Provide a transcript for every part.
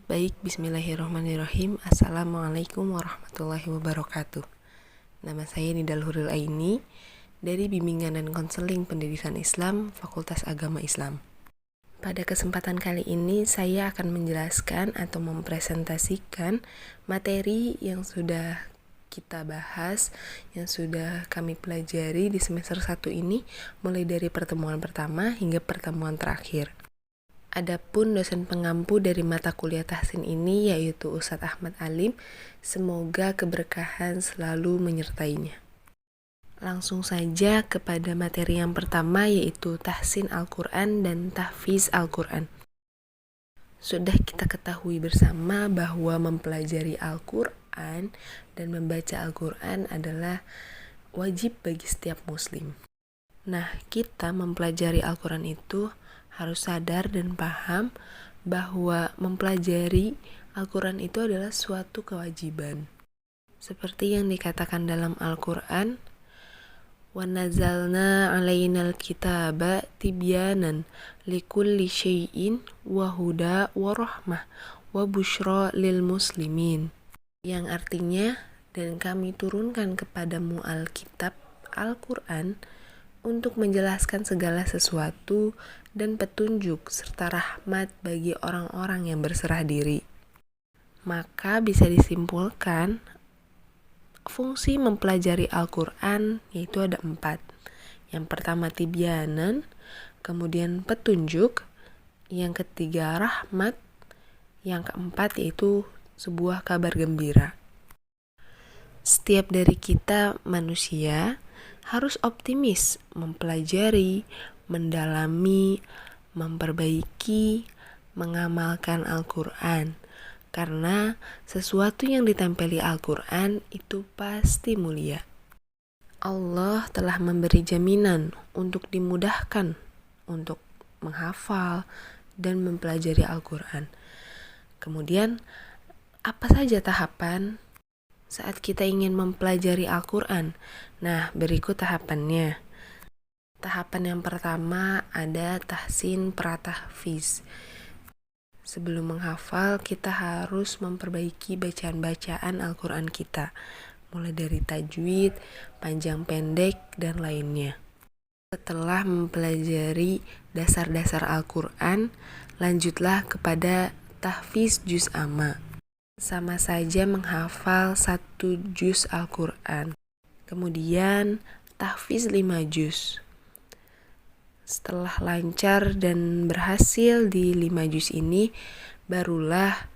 Baik, bismillahirrahmanirrahim. Assalamualaikum warahmatullahi wabarakatuh. Nama saya Nidal Huril Aini dari Bimbingan dan Konseling Pendidikan Islam, Fakultas Agama Islam. Pada kesempatan kali ini saya akan menjelaskan atau mempresentasikan materi yang sudah kita bahas, yang sudah kami pelajari di semester 1 ini, mulai dari pertemuan pertama hingga pertemuan terakhir. Adapun dosen pengampu dari mata kuliah tahsin ini yaitu Ustadz Ahmad Alim, semoga keberkahan selalu menyertainya. Langsung saja kepada materi yang pertama yaitu tahsin Al-Quran dan tahfiz Al-Quran. Sudah kita ketahui bersama bahwa mempelajari Al-Quran dan membaca Al-Quran adalah wajib bagi setiap muslim. Nah, kita mempelajari Al-Quran itu harus sadar dan paham bahwa mempelajari Al-Quran itu adalah suatu kewajiban. Seperti yang dikatakan dalam Al-Quran, وَنَزَّلْنَا عَلَيْنَا الْكِتَابَ تِبْيَانًا لِكُلِّ شَيْءٍ وَهُدًى وَرَحْمَةً وَبُشْرَى لِلْمُسْلِمِينَ, yang artinya, dan kami turunkan kepadamu Alkitab, Al-Quran, untuk menjelaskan segala sesuatu dan petunjuk serta rahmat bagi orang-orang yang berserah diri. Maka bisa disimpulkan fungsi mempelajari Al-Quran yaitu ada 4. Yang pertama tibyanan, kemudian petunjuk, yang ketiga rahmat, yang keempat yaitu sebuah kabar gembira. Setiap dari kita manusia harus optimis mempelajari, mendalami, memperbaiki, mengamalkan Al-Quran, karena sesuatu yang ditempeli Al-Quran itu pasti mulia. Allah telah memberi jaminan untuk dimudahkan untuk menghafal dan mempelajari Al-Quran. Kemudian, apa saja tahapan saat kita ingin mempelajari Al-Quran? Nah, berikut tahapannya. Tahapan yang pertama ada tahsin pratahfiz. Sebelum menghafal, kita harus memperbaiki bacaan-bacaan Al-Quran kita, mulai dari tajwid, panjang pendek, dan lainnya. Setelah mempelajari dasar-dasar Al-Quran, lanjutlah kepada tahfiz juz amma. Sama saja menghafal 1 juz Al-Quran. Kemudian tahfiz 5 juz. Setelah lancar dan berhasil di 5 juz ini, barulah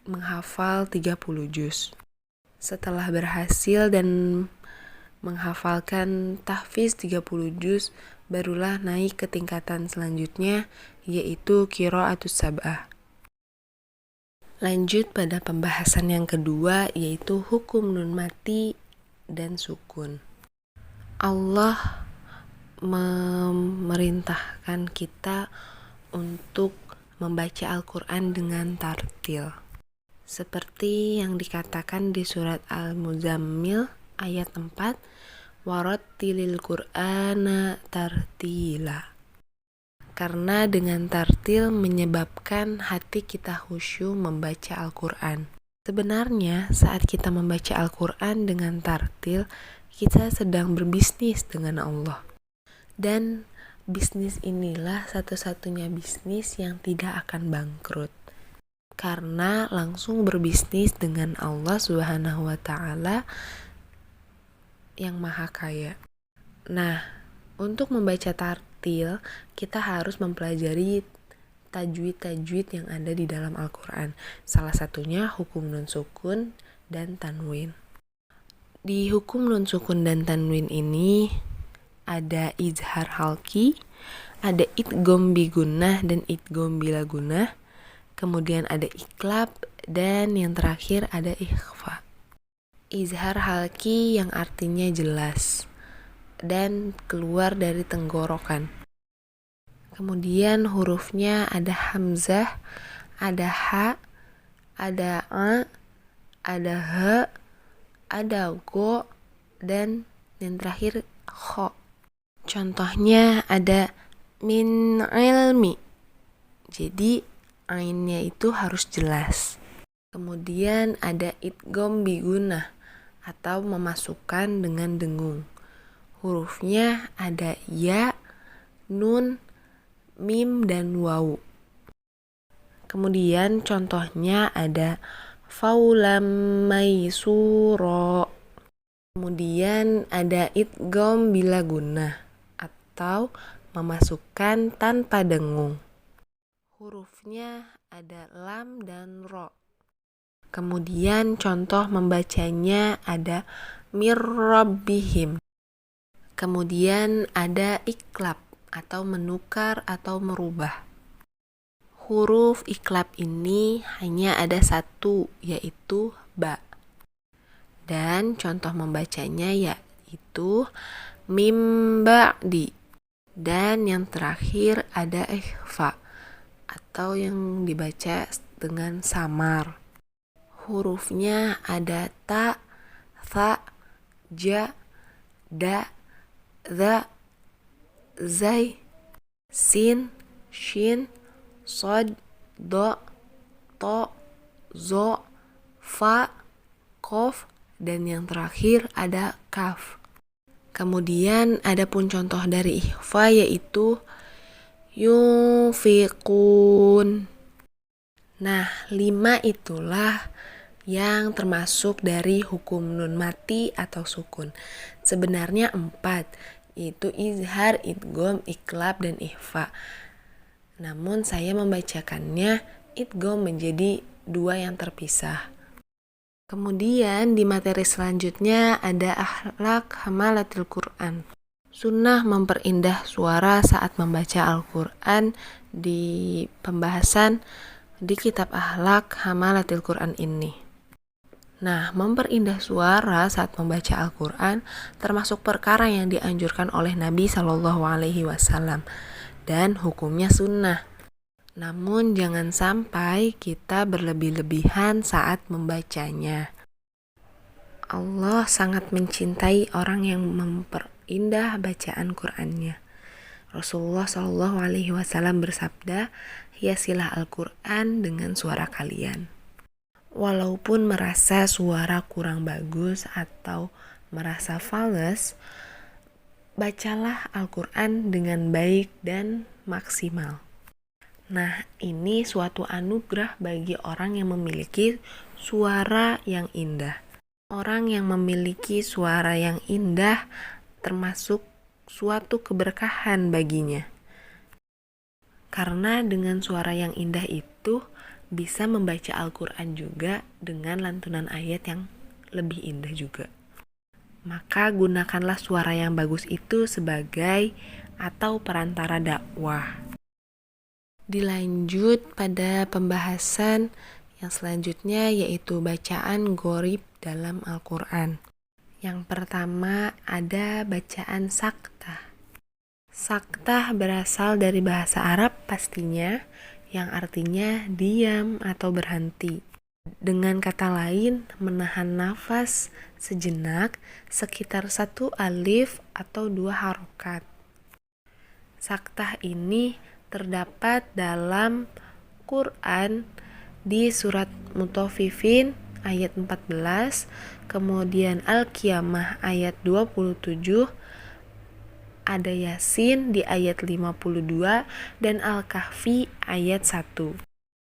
menghafal 30 juz. Setelah berhasil dan menghafalkan tahfiz 30 juz, barulah naik ke tingkatan selanjutnya, yaitu qiraatus sab'ah. Lanjut pada pembahasan yang kedua, yaitu hukum nun mati dan sukun. Allah memerintahkan kita untuk membaca Al-Quran dengan tartil, seperti yang dikatakan di surat Al-Muzammil ayat 4, warattilil Qur'ana tartila. Karena dengan tartil menyebabkan hati kita khusyuk membaca Al-Quran. Sebenarnya saat kita membaca Al-Quran dengan tartil, kita sedang berbisnis dengan Allah. Dan bisnis inilah satu-satunya bisnis yang tidak akan bangkrut. Karena langsung berbisnis dengan Allah Subhanahu wa Ta'ala yang Maha Kaya. Nah, untuk membaca tartil, kita harus mempelajari tajwid-tajwid yang ada di dalam Al-Quran. Salah satunya hukum nun sukun dan tanwin. Di hukum nun sukun dan tanwin ini ada izhar halki, ada idgham bi gunnah dan idgham bila gunnah, kemudian ada iklab, dan yang terakhir ada ikhfa. Izhar halki yang artinya jelas dan keluar dari tenggorokan. Kemudian hurufnya ada hamzah, ada ha, ada a, ada he, ada go, dan yang terakhir kho. Contohnya ada min ilmi. Jadi ainnya itu harus jelas. Kemudian ada idgham bigunah atau memasukkan dengan dengung. Hurufnya ada ya, nun, mim, dan waw. Kemudian contohnya ada faulam maisuro. Kemudian ada idgham bila gunnah atau memasukkan tanpa dengung. Hurufnya ada lam dan ro. Kemudian contoh membacanya ada mirrabbihim. Kemudian ada iklab atau menukar atau merubah. Huruf iklab ini hanya ada satu, yaitu ba. Dan contoh membacanya yaitu mim ba'di. Dan yang terakhir ada ikhfa atau yang dibaca dengan samar. Hurufnya ada ta, tha, ja, da, za, zai, sin, shin, sod, do, to, zo, fa, kof, dan yang terakhir ada kaf. Kemudian ada pun contoh dari ikhfa yaitu yunfiqun. Nah, 5 itulah yang termasuk dari hukum nun mati atau sukun. Sebenarnya 4, yaitu izhar, idgham, iklab, dan ikhfa. Namun saya membacakannya idgham menjadi 2 yang terpisah. Kemudian di materi selanjutnya ada akhlak hamalatil Quran. Sunnah memperindah suara saat membaca Al-Quran di pembahasan di kitab akhlak hamalatil Quran ini. Nah, memperindah suara saat membaca Al-Quran termasuk perkara yang dianjurkan oleh Nabi SAW dan hukumnya sunnah. Namun jangan sampai kita berlebih-lebihan saat membacanya. Allah sangat mencintai orang yang memperindah bacaan Qur'annya. Rasulullah SAW bersabda, hiasilah Al-Quran dengan suara kalian. Walaupun merasa suara kurang bagus atau merasa fales, bacalah Al-Quran dengan baik dan maksimal. Nah, ini suatu anugerah bagi orang yang memiliki suara yang indah. Orang yang memiliki suara yang indah termasuk suatu keberkahan baginya. Karena dengan suara yang indah itu bisa membaca Al-Quran juga dengan lantunan ayat yang lebih indah juga. Maka gunakanlah suara yang bagus itu sebagai atau perantara dakwah. Dilanjut pada pembahasan yang selanjutnya yaitu bacaan gharib dalam Al-Quran. Yang pertama ada bacaan saktah. Saktah berasal dari bahasa Arab pastinya yang artinya diam atau berhenti. Dengan kata lain, menahan nafas sejenak sekitar 1 alif atau 2 harokat. Saktah ini terdapat dalam Quran di surat Mutaffifin ayat 14, kemudian Al-Qiyamah ayat 27, ada Yasin di ayat 52 dan Al-Kahfi ayat 1.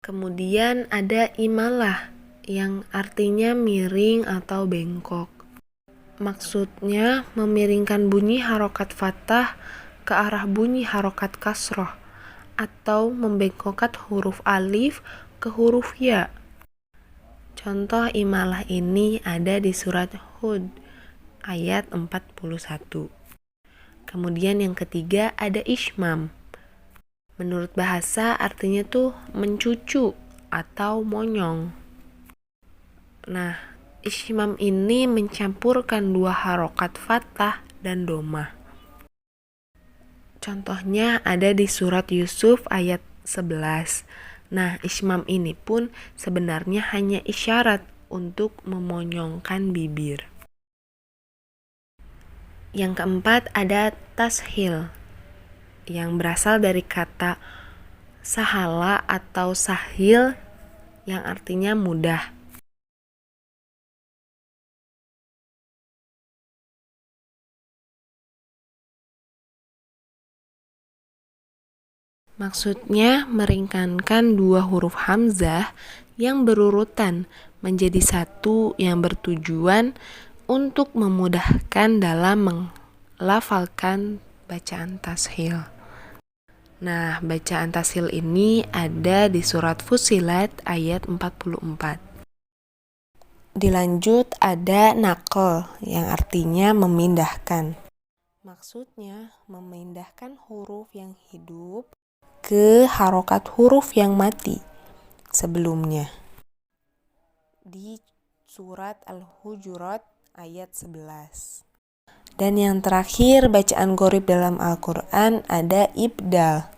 Kemudian ada imalah yang artinya miring atau bengkok. Maksudnya memiringkan bunyi harokat fathah ke arah bunyi harokat kasroh atau membengkokkan huruf alif ke huruf ya. Contoh imalah ini ada di surat Hud ayat 41. Kemudian yang ketiga ada ishmam. Menurut bahasa artinya tuh mencucu atau monyong. Nah, ishmam ini mencampurkan 2 harokat fathah dan domah. Contohnya ada di surat Yusuf ayat 11. Nah, ishmam ini pun sebenarnya hanya isyarat untuk memonyongkan bibir. Yang keempat ada tashil yang berasal dari kata sahala atau sahil yang artinya mudah. Maksudnya meringkankan dua huruf hamzah yang berurutan menjadi satu yang bertujuan untuk memudahkan dalam melafalkan bacaan tashil. Nah, bacaan tashil ini ada di surat Fussilat ayat 44. Dilanjut ada naql yang artinya memindahkan. Maksudnya memindahkan huruf yang hidup ke harokat huruf yang mati sebelumnya. Di surat Al-Hujurat ayat 11. Dan yang terakhir bacaan gharib dalam Al-Quran ada ibdal.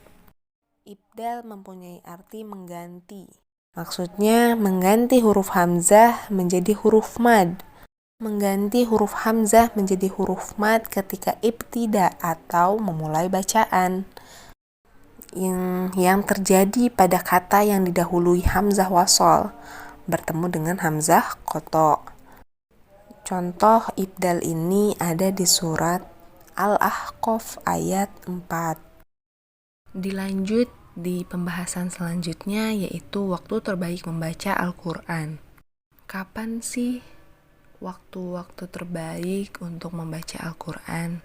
Ibdal mempunyai arti mengganti. Maksudnya mengganti huruf hamzah menjadi huruf mad. Mengganti huruf hamzah menjadi huruf mad ketika ibtida atau memulai bacaan. Yang terjadi pada kata yang didahului hamzah wasol bertemu dengan hamzah qoto. Contoh ibdal ini ada di surat Al-Ahqaf ayat 4. Dilanjut di pembahasan selanjutnya, yaitu waktu terbaik membaca Al-Quran. Kapan sih waktu-waktu terbaik untuk membaca Al-Quran?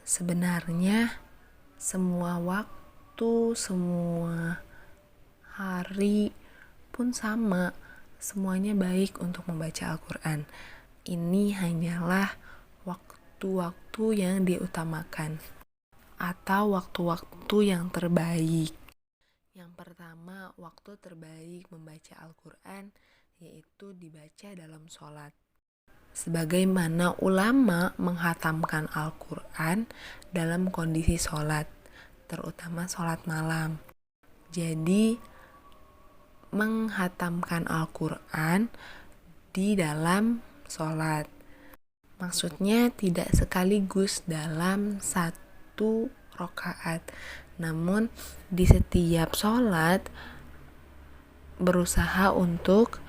Sebenarnya semua waktu, semua hari pun sama, semuanya baik untuk membaca Al-Quran. Ini hanyalah waktu-waktu yang diutamakan atau waktu-waktu yang terbaik. Yang pertama, waktu terbaik membaca Al-Quran yaitu dibaca dalam sholat. Sebagaimana ulama menghatamkan Al-Quran dalam kondisi sholat, terutama sholat malam. Jadi menghatamkan Al-Quran di dalam sholat. Maksudnya tidak sekaligus dalam satu rakaat, namun di setiap sholat berusaha untuk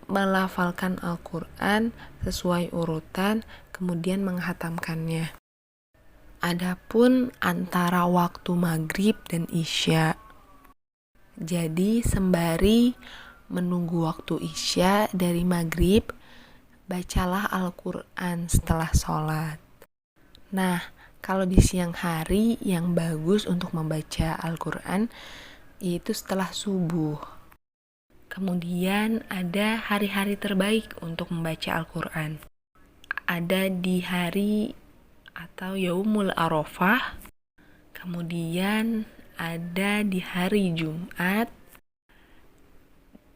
melafalkan Al-Quran sesuai urutan, kemudian menghatamkannya. Adapun antara waktu maghrib dan isya, jadi sembari menunggu waktu isya dari maghrib, bacalah Al-Quran setelah sholat. Nah, kalau di siang hari yang bagus untuk membaca Al-Quran yaitu setelah subuh. Kemudian ada hari-hari terbaik untuk membaca Al-Quran. Ada di hari atau Yaumul Arafah, kemudian ada di hari Jumat,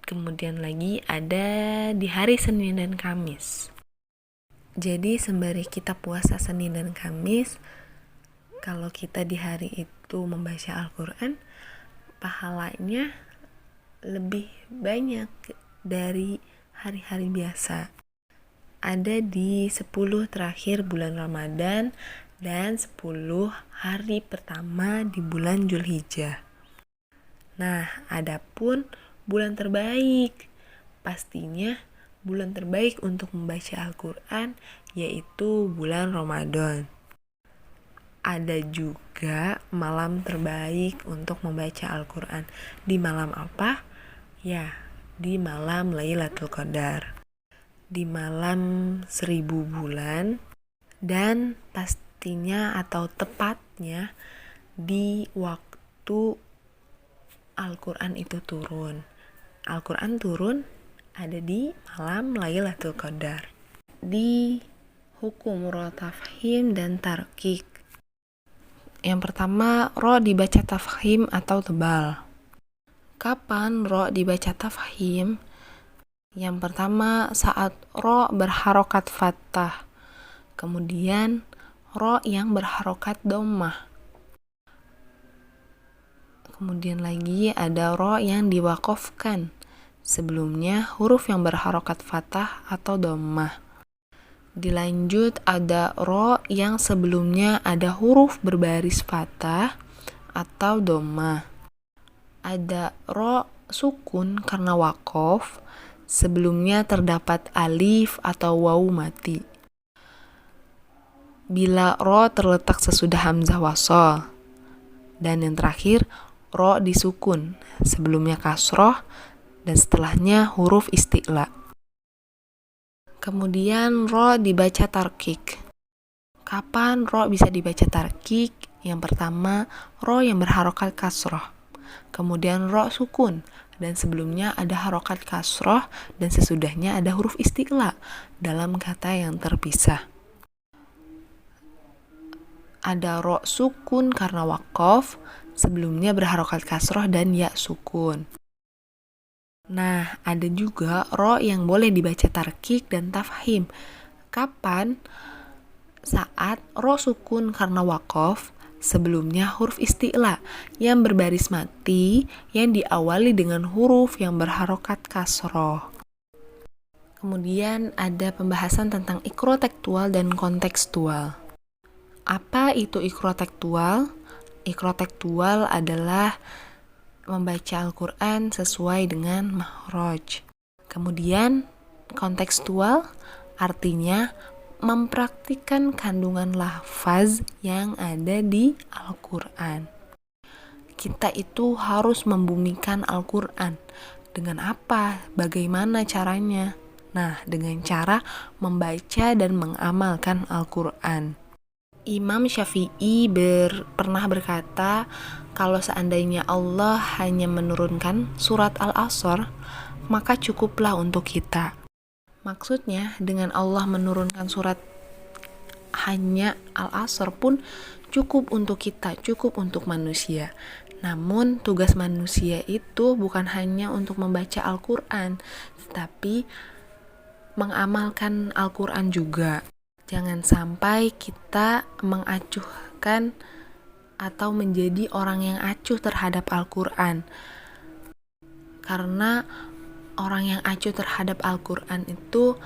kemudian lagi ada di hari Senin dan Kamis. Jadi sembari kita puasa Senin dan Kamis, kalau kita di hari itu membaca Al-Quran, pahalanya lebih banyak dari hari-hari biasa. Ada di 10 terakhir bulan Ramadan dan 10 hari pertama di bulan Zulhijjah. Nah, adapun bulan terbaik, pastinya bulan terbaik untuk membaca Al-Quran yaitu bulan Ramadan. Ada juga malam terbaik untuk membaca Al-Quran. Di malam apa? Ya, di malam Lailatul Qadar, di malam 1000 bulan, dan pastinya atau tepatnya di waktu Al-Quran itu turun. Al-Quran turun ada di malam Lailatul Qadar. Di hukum ro tafhim dan tarkik, yang pertama, ro dibaca tafhim atau tebal. Kapan ro dibaca tafhim? Yang pertama, saat ro berharokat fathah, kemudian ro yang berharokat dhammah, kemudian lagi ada ro yang diwaqafkan, sebelumnya huruf yang berharokat fathah atau dhammah. Dilanjut ada ro yang sebelumnya ada huruf berbaris fathah atau dhammah. Ada ro sukun karena wakof, sebelumnya terdapat alif atau wawu mati. Bila ro terletak sesudah hamzah wasol. Dan yang terakhir, ro disukun, sebelumnya kasroh dan setelahnya huruf isti'la. Kemudian ro dibaca tarkik. Kapan ro bisa dibaca tarkik? Yang pertama, ro yang berharokat kasroh. Kemudian ro sukun, dan sebelumnya ada harokat kasroh dan sesudahnya ada huruf isti'la dalam kata yang terpisah. Ada ro sukun karena wakof, sebelumnya berharokat kasroh dan ya sukun. Nah, ada juga ro yang boleh dibaca tarkik dan tafhim. Kapan? Saat ro sukun karena wakof, sebelumnya huruf isti'la yang berbaris mati yang diawali dengan huruf yang berharokat kasroh. Kemudian ada pembahasan tentang ikrotekstual dan kontekstual. Apa itu ikrotekstual? Ikrotekstual adalah membaca Al-Quran sesuai dengan makhraj. Kemudian kontekstual artinya mempraktikkan kandungan lafaz yang ada di Al-Quran. Kita itu harus membumikan Al-Quran. Dengan apa? Bagaimana caranya? Nah, dengan cara membaca dan mengamalkan Al-Quran. Imam Syafi'i pernah berkata, kalau seandainya Allah hanya menurunkan surat Al-Asr, maka cukuplah untuk kita. Maksudnya, dengan Allah menurunkan surat hanya Al-Asr pun cukup untuk kita, cukup untuk manusia. Namun, tugas manusia itu bukan hanya untuk membaca Al-Quran, tetapi mengamalkan Al-Quran juga. Jangan sampai kita mengacuhkan atau menjadi orang yang acuh terhadap Al-Quran. Karena orang yang acuh terhadap Al-Quran itu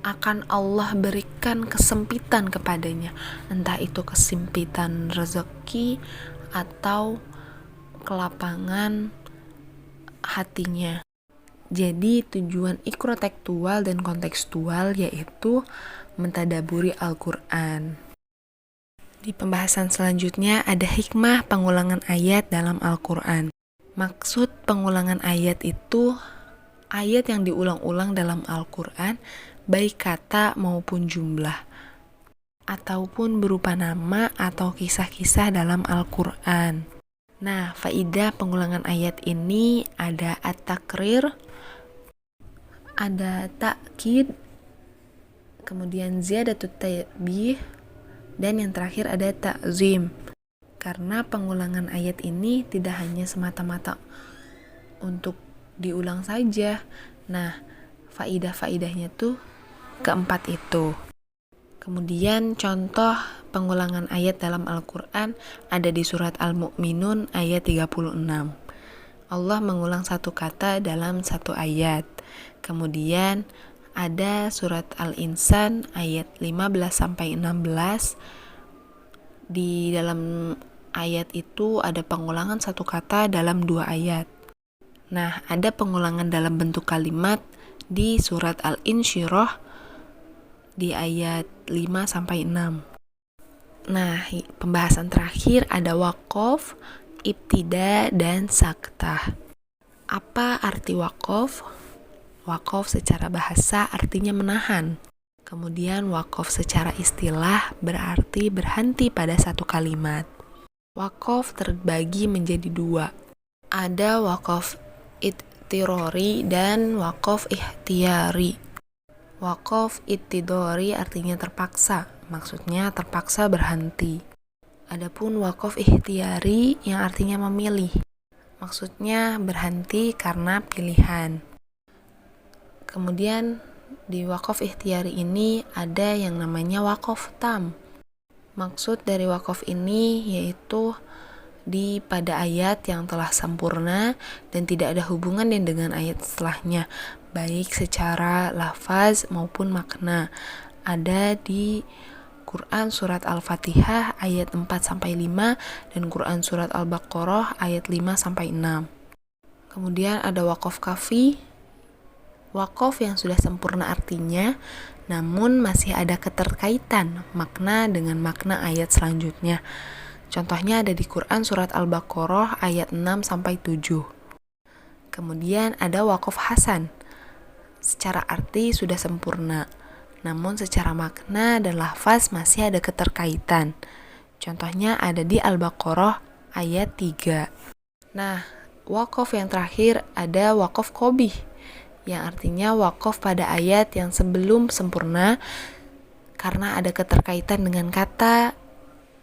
akan Allah berikan kesempitan kepadanya. Entah itu kesempitan rezeki atau kelapangan hatinya. Jadi tujuan ikrotekstual dan kontekstual yaitu mentadaburi Al-Quran. Di pembahasan selanjutnya ada hikmah pengulangan ayat dalam Al-Quran. Maksud pengulangan ayat itu ayat yang diulang-ulang dalam Al-Quran, baik kata maupun jumlah, ataupun berupa nama atau kisah-kisah dalam Al-Quran. Nah, faidah pengulangan ayat ini ada at-takrir, ada ta'kid, kemudian ziyadatut taybih, dan yang terakhir ada ta'zim. Karena pengulangan ayat ini tidak hanya semata-mata untuk diulang saja. Nah, faidah-faidahnya tuh keempat itu. Kemudian contoh pengulangan ayat dalam Al-Quran ada di surat Al-Mu'minun ayat 36. Allah mengulang satu kata dalam satu ayat. Kemudian ada surat Al-Insan ayat 15-16. Di dalam ayat itu ada pengulangan satu kata dalam dua ayat. Nah, ada pengulangan dalam bentuk kalimat di surat Al-Insyirah di ayat 5-6. Nah, pembahasan terakhir ada waqaf, ibtida, dan saktah. Apa arti waqaf? Waqaf secara bahasa artinya menahan. Kemudian waqaf secara istilah berarti berhenti pada satu kalimat. Waqaf terbagi menjadi dua. Ada waqaf ittirori dan waqaf ikhtiyari. Waqaf ittidori artinya terpaksa, maksudnya terpaksa berhenti. Adapun waqaf ikhtiyari yang artinya memilih, maksudnya berhenti karena pilihan. Kemudian di waqaf ikhtiyari ini ada yang namanya waqaf tam. Maksud dari waqaf ini yaitu pada ayat yang telah sempurna dan tidak ada hubungan dengan ayat setelahnya, baik secara lafaz maupun makna. Ada di Quran surat Al-Fatihah ayat 4-5 dan Quran surat Al-Baqarah ayat 5-6. Kemudian ada waqaf kafi, waqaf yang sudah sempurna artinya, namun masih ada keterkaitan makna dengan makna ayat selanjutnya. Contohnya ada di Quran surat Al-Baqarah ayat 6-7. Kemudian ada waqaf hasan. Secara arti sudah sempurna, namun secara makna dan lafaz masih ada keterkaitan. Contohnya ada di Al-Baqarah ayat 3. Nah, waqaf yang terakhir ada waqaf qobih, yang artinya waqaf pada ayat yang sebelum sempurna karena ada keterkaitan dengan kata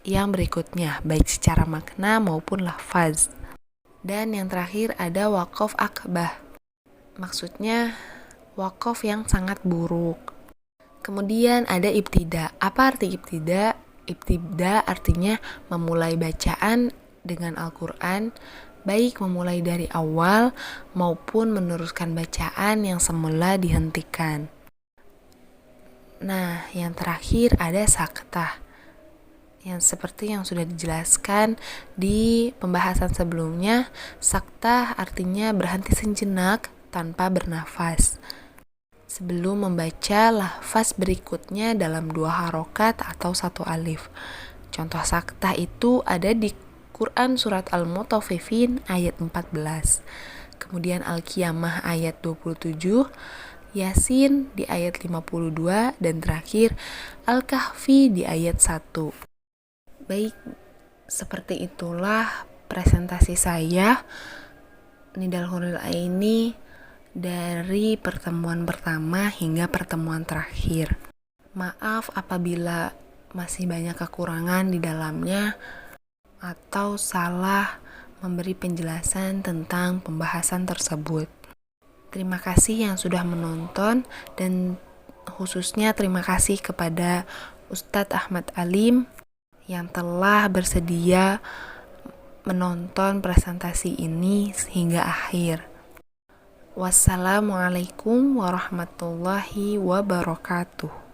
yang berikutnya, baik secara makna maupun lafaz. Dan yang terakhir ada waqaf akbah, maksudnya waqaf yang sangat buruk. Kemudian ada ibtida. Apa arti ibtida? Ibtida artinya memulai bacaan dengan Al-Quran, baik memulai dari awal maupun meneruskan bacaan yang semula dihentikan. Nah, yang terakhir ada saktah, yang seperti yang sudah dijelaskan di pembahasan sebelumnya. Saktah artinya berhenti sejenak tanpa bernafas sebelum membaca lafaz berikutnya dalam 2 harokat atau 1 alif. Contoh saktah itu ada di Quran surat Al-Mutaffifin ayat 14, kemudian Al-Qiyamah ayat 27, Yasin di ayat 52, dan terakhir Al-Kahfi di ayat 1. Baik, seperti itulah presentasi saya Nidal Huril Aini dari pertemuan pertama hingga pertemuan terakhir. Maaf apabila masih banyak kekurangan di dalamnya atau salah memberi penjelasan tentang pembahasan tersebut. Terima kasih yang sudah menonton, dan khususnya terima kasih kepada Ustadz Ahmad Alim yang telah bersedia menonton presentasi ini hingga akhir. Wassalamualaikum warahmatullahi wabarakatuh.